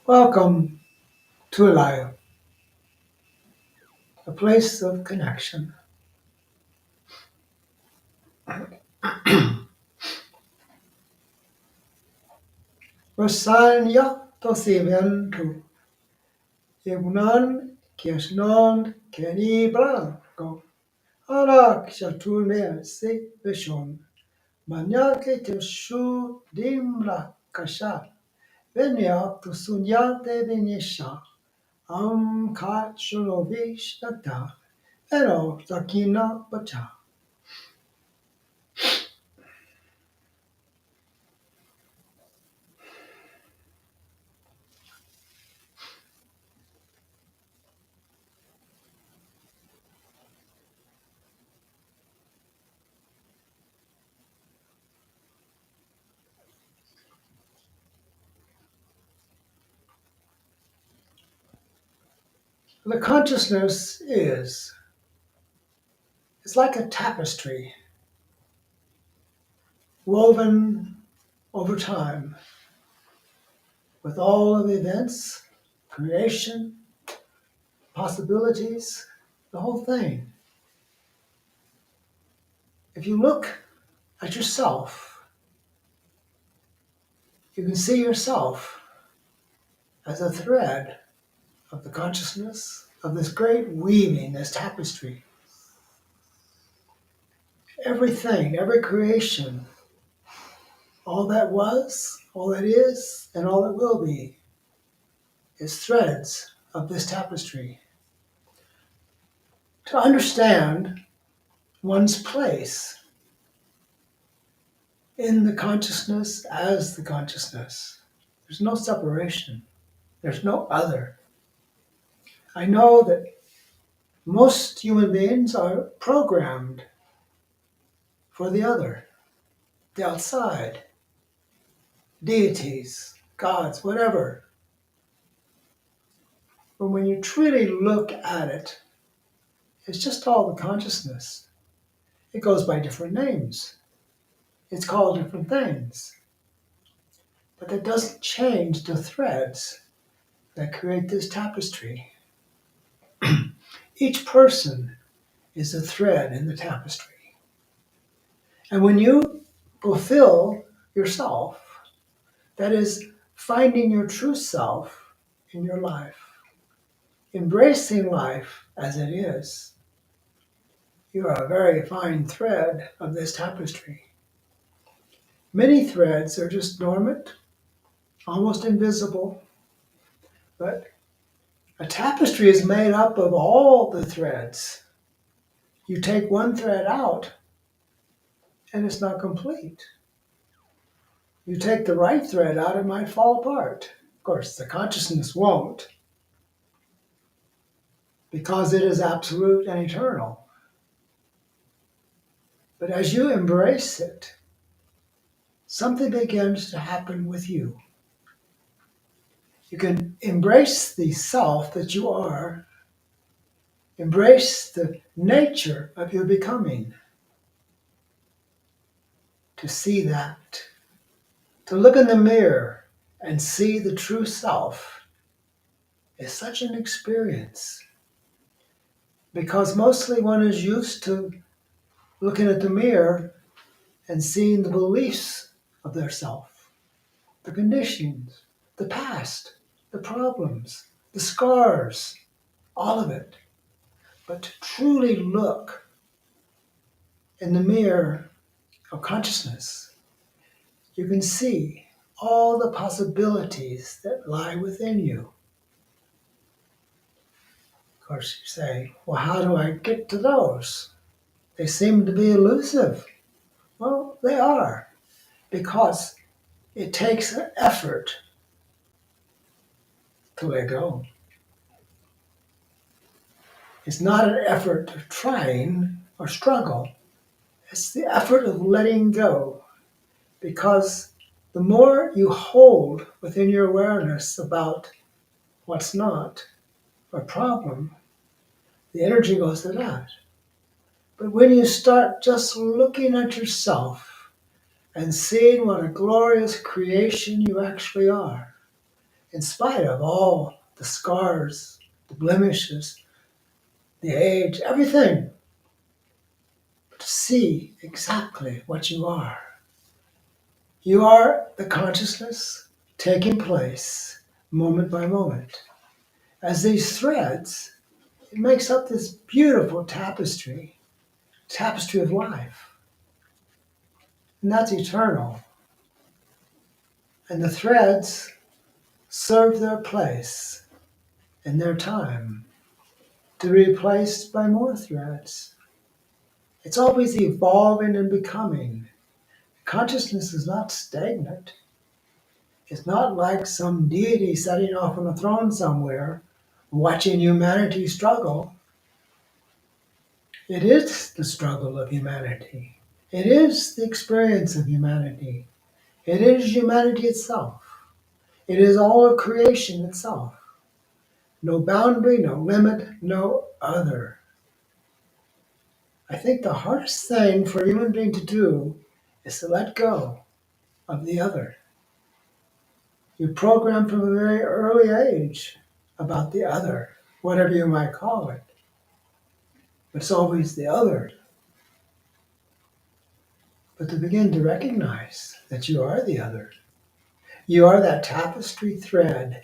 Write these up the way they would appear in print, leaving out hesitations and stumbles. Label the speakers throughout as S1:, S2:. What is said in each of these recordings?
S1: Welcome to life, a place of connection. Rasanya tosiventu, Yemunan kiesnon keni blanco, Arak shatune se vishon, Manyake te shu dimla kasha, Venya to sunyate venisha, Ka shunovish nata, Ero takina bacha. The consciousness it's like a tapestry woven over time with all of the events, creation, possibilities, the whole thing. If you look at yourself, you can see yourself as a thread of the consciousness of this great weaving, this tapestry. Everything, every creation, all that was, all that is, and all that will be is threads of this tapestry. To understand one's place in the consciousness as the consciousness. There's no separation. There's no other. I know that most human beings are programmed for the other, the outside, deities, gods, whatever. But when you truly look at it, it's just all the consciousness. It goes by different names. It's called different things. But that doesn't change the threads that create this tapestry. Each person is a thread in the tapestry. And when you fulfill yourself, that is, finding your true self in your life, embracing life as it is, you are a very fine thread of this tapestry. Many threads are just dormant, almost invisible, but a tapestry is made up of all the threads. You take one thread out, and it's not complete. You take the right thread out, it might fall apart. Of course, the consciousness won't, because it is absolute and eternal. But as you embrace it, something begins to happen with you. You can embrace the self that you are, embrace the nature of your becoming. To see that, to look in the mirror and see the true self is such an experience. Because mostly one is used to looking at the mirror and seeing the beliefs of their self, the conditions, the past, the problems, the scars, all of it. But to truly look in the mirror of consciousness, you can see all the possibilities that lie within you. Of course, you say, well, how do I get to those? They seem to be elusive. Well, they are, because it takes an effort to let go. It's not an effort of trying or struggle. It's the effort of letting go. Because the more you hold within your awareness about what's not a problem, the energy goes to that. But when you start just looking at yourself and seeing what a glorious creation you actually are, in spite of all the scars, the blemishes, the age, everything, to see exactly what you are. You are the consciousness taking place moment by moment. As these threads, it makes up this beautiful tapestry of life. And that's eternal. And the threads serve their place in their time to be replaced by more threads. It's always evolving and becoming. Consciousness is not stagnant. It's not like some deity sitting off on a throne somewhere, watching humanity struggle. It is the struggle of humanity. It is the experience of humanity. It is humanity itself. It is all of creation itself. No boundary, no limit, no other. I think the hardest thing for a human being to do is to let go of the other. You're programmed from a very early age about the other, whatever you might call it. It's always the other. But to begin to recognize that you are the other. You are that tapestry thread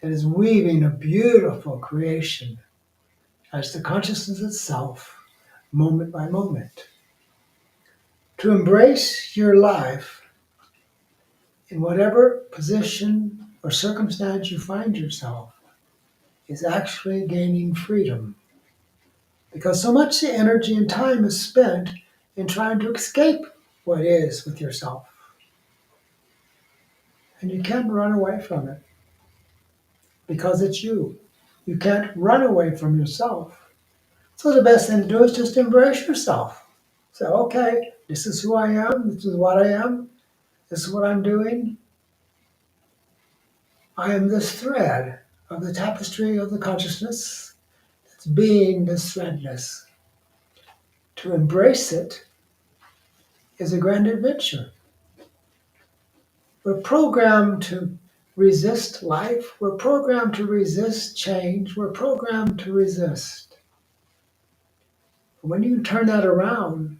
S1: that is weaving a beautiful creation as the consciousness itself, moment by moment. To embrace your life in whatever position or circumstance you find yourself is actually gaining freedom. Because so much energy and time is spent in trying to escape what is with yourself. And you can't run away from it because it's you. You can't run away from yourself. So the best thing to do is just embrace yourself. Say, okay, this is who I am, this is what I am, this is what I'm doing. I am this thread of the tapestry of the consciousness that's being this threadless. To embrace it is a grand adventure. We're programmed to resist life, we're programmed to resist change, we're programmed to resist. But when you turn that around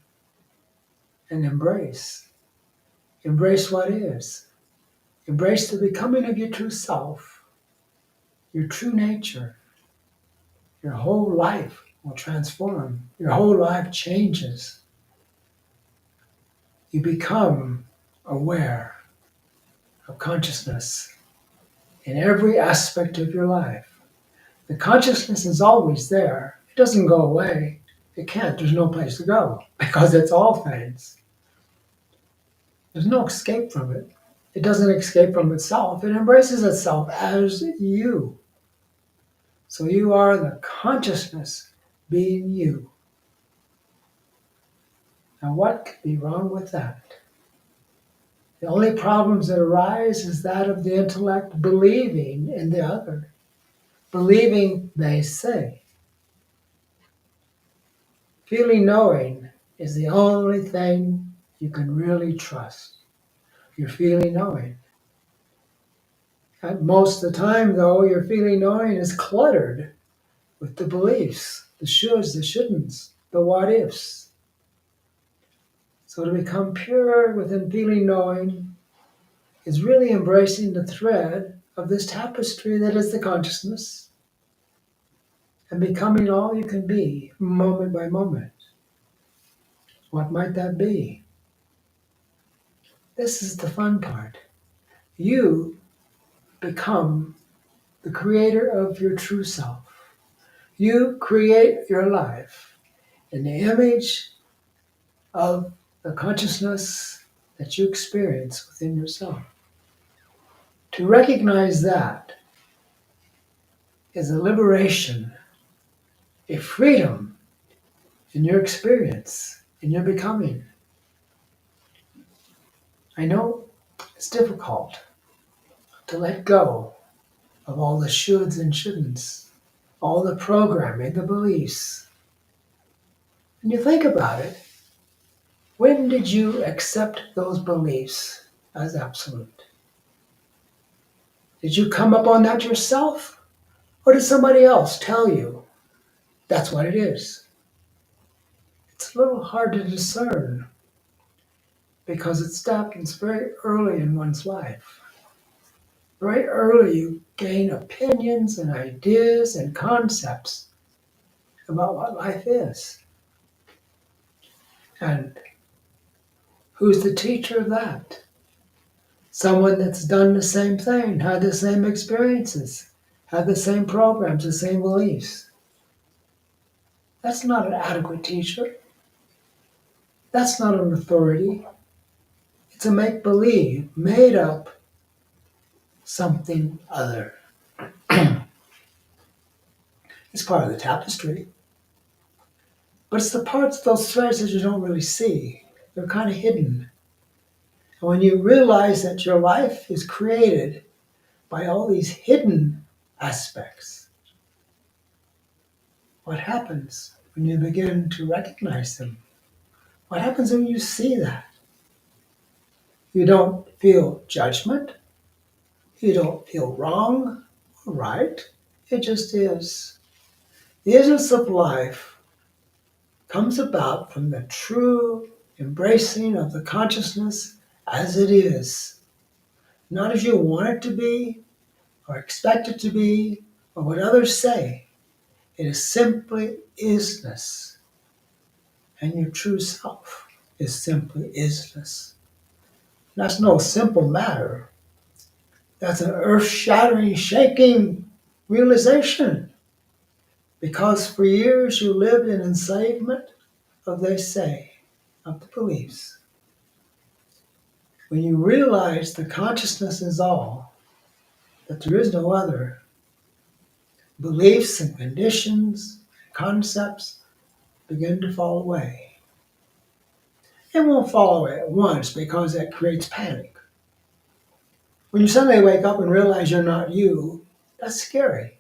S1: and embrace what is, embrace the becoming of your true self, your true nature, your whole life will transform. Your whole life changes. You become aware of consciousness in every aspect of your life. The consciousness is always there. It doesn't go away. It can't. There's no place to go because it's all things. There's no escape from it. It doesn't escape from itself. It embraces itself as you. So you are the consciousness being you. Now what could be wrong with that? The only problems that arise is that of the intellect believing in the other, believing they say. Feeling knowing is the only thing you can really trust. Your feeling knowing. And most of the time, though, your feeling knowing is cluttered with the beliefs, the shoulds, the shouldn'ts, the what ifs. So to become pure within feeling knowing is really embracing the thread of this tapestry that is the consciousness and becoming all you can be moment by moment. What might that be? This is the fun part. You become the creator of your true self. You create your life in the image of the consciousness that you experience within yourself. To recognize that is a liberation, a freedom in your experience, in your becoming. I know it's difficult to let go of all the shoulds and shouldn'ts, all the programming, the beliefs. When you think about it, when did you accept those beliefs as absolute? Did you come up on that yourself? Or did somebody else tell you that's what it is? It's a little hard to discern because it happens very early in one's life. Very early, you gain opinions and ideas and concepts about what life is. And who's the teacher of that? Someone that's done the same thing, had the same experiences, had the same programs, the same beliefs. That's not an adequate teacher. That's not an authority. It's a make believe, made up something other. It's part of the tapestry. But it's the parts, those threads that you don't really see. They're kind of hidden. And when you realize that your life is created by all these hidden aspects, what happens when you begin to recognize them? What happens when you see that? You don't feel judgment. You don't feel wrong or right. It just is. The essence of life comes about from the true embracing of the consciousness as it is, not as you want it to be or expect it to be or what others say. It is simply isness, and your true self is simply isness. That's no simple matter. That's an earth-shattering, shaking realization. Because for years you lived in enslavement of they say, of the beliefs. When you realize the consciousness is all, that there is no other, beliefs and conditions, and concepts begin to fall away. It won't fall away at once because that creates panic. When you suddenly wake up and realize you're not you, that's scary.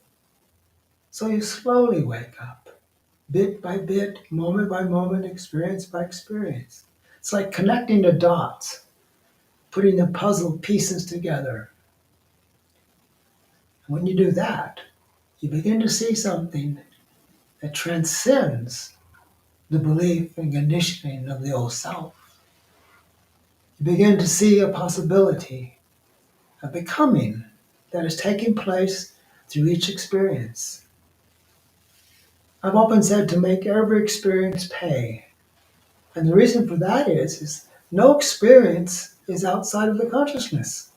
S1: So you slowly wake up, bit by bit, moment by moment, experience by experience. It's like connecting the dots, putting the puzzle pieces together. And when you do that, you begin to see something that transcends the belief and conditioning of the old self. You begin to see a possibility, a becoming that is taking place through each experience. I've often said to make every experience pay. And the reason for that is no experience is outside of the consciousness.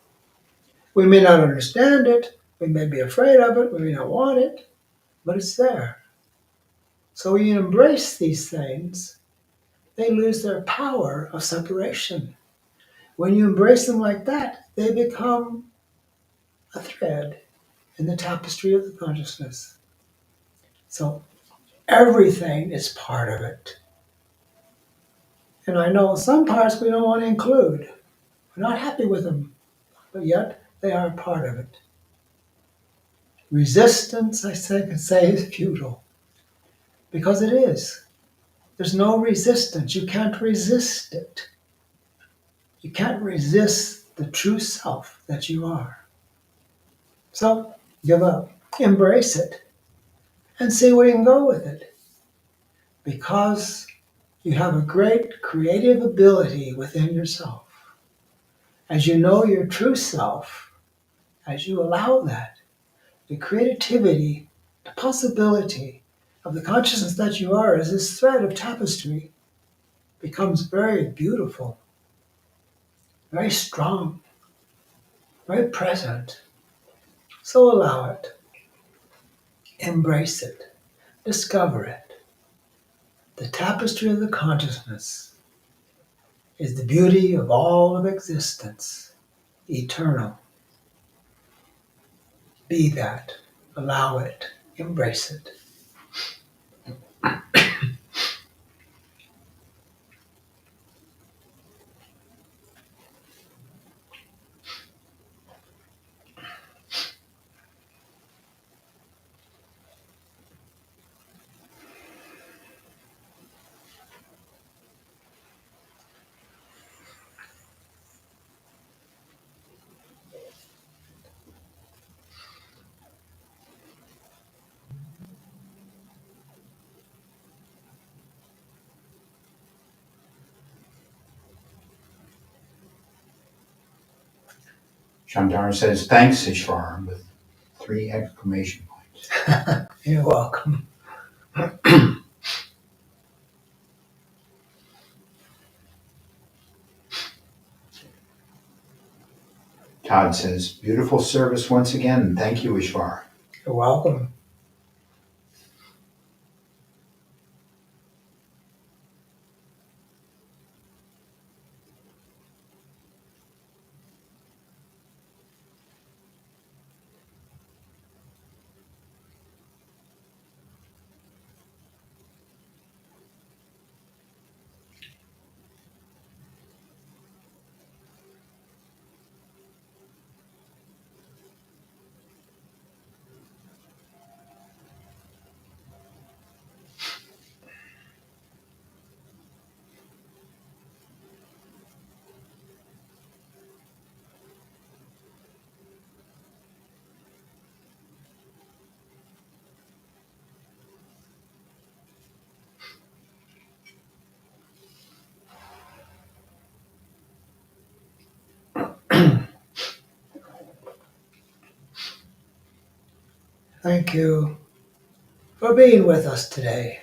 S1: We may not understand it, we may be afraid of it, we may not want it, but it's there. So when you embrace these things, they lose their power of separation. When you embrace them like that, they become a thread in the tapestry of the consciousness. So everything is part of it. And I know some parts we don't want to include. We're not happy with them, but yet they are a part of it. Resistance, I can say, is futile. Because it is. There's no resistance. You can't resist it. You can't resist the true self that you are. So give up. Embrace it. And see where you can go with it. Because you have a great creative ability within yourself. As you know your true self, as you allow that, the creativity, the possibility of the consciousness that you are as this thread of tapestry becomes very beautiful, very strong, very present. So allow it, embrace it, discover it. The tapestry of the consciousness is the beauty of all of existence, eternal. Be that, allow it, embrace it.
S2: Shamdar says, thanks, Ishvara, with 3 exclamation points.
S1: You're welcome.
S2: Todd says, beautiful service once again. Thank you, Ishvara.
S1: You're welcome. Thank you for being with us today.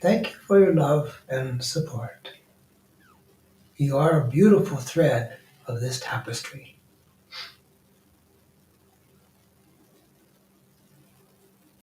S1: Thank you for your love and support. You are a beautiful thread of this tapestry.